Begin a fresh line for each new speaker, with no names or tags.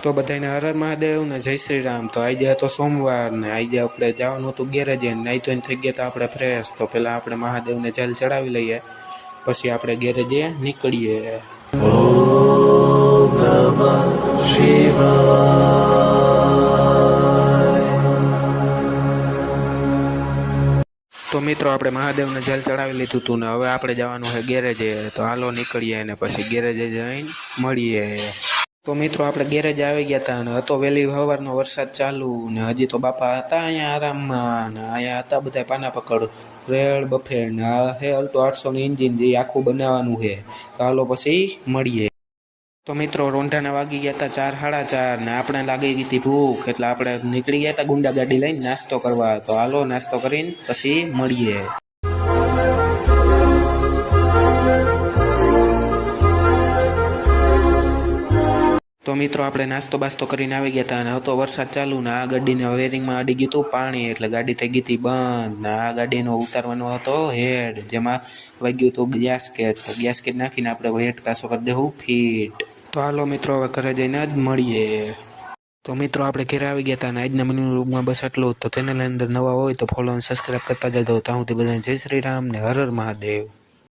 તો બધાને હર હર મહાદેવ ને જય શ્રી રામ। તો આજે હતો સોમવાર ને આજે આપણે જવાનું હતું ગેરેજે, નાઈ ધોઈને થઈ ગયા તો આપણે ફ્રેશ। તો પેલા આપણે મહાદેવને જલ ચડાવી લઈએ, પછી આપણે ગેરેજે નીકળીએ। ઓમ નમઃ શિવાય। તો મિત્રો આપણે મહાદેવને જલ ચડાવી લીધું હતું ને હવે આપણે જવાનું છે ગેરેજે। તો હાલો નીકળીએ ને પછી ગેરેજે જઈને મળીએ। તો મિત્રો આપણે ગેરેજ આવી ગયા હતા અને હતો વહેલી સવારનો વરસાદ ચાલુ ને હજી તો બાપા હતા અહીંયા આરામમાં ને અહીંયા હતા બધા પાના પકડ રેડ બફેડ ને આ હે અલ્ટો 800 એન્જિન જે આખું બનાવવાનું છે। તો હાલો પછી મળીએ। તો મિત્રો રોંઢાના વાગી ગયા હતા 4 સાડા 4 ને આપણે લાગી ગઈ હતી ભૂખ, એટલે આપણે નીકળી ગયા હતા ગુંડા ગાડી લઈને નાસ્તો કરવા। તો હાલો નાસ્તો કરીને પછી મળીએ। તો મિત્રો આપણે નાસ્તો બાસ્તો કરીને આવી ગયા હતા અને હતો વરસાદ ચાલુ ને આ ગાડીના વેરિંગમાં અડી ગયું હતું પાણી, એટલે ગાડી થઈ ગઈ હતી બંધ ને આ ગાડીનો ઉતારવાનો હતો હેડ, જેમાં વાગ્યું હતું ગેસકેટ। તો ગેસકેટ નાખીને આપણે હેડ કાસો કરી દેવું ફીટ। તો હાલો મિત્રો હવે ઘરે જઈને જ મળીએ। તો મિત્રો આપણે ઘરે આવી ગયા હતા અને આજના મિનિટમાં બસ આટલું। તો ચેનલ અંદર નવા હોય તો ફોલો અને સબસ્ક્રાઈબ કરતા જજો। ત્યાં સુધી બધાને જય શ્રી રામ ને હર હર મહાદેવ।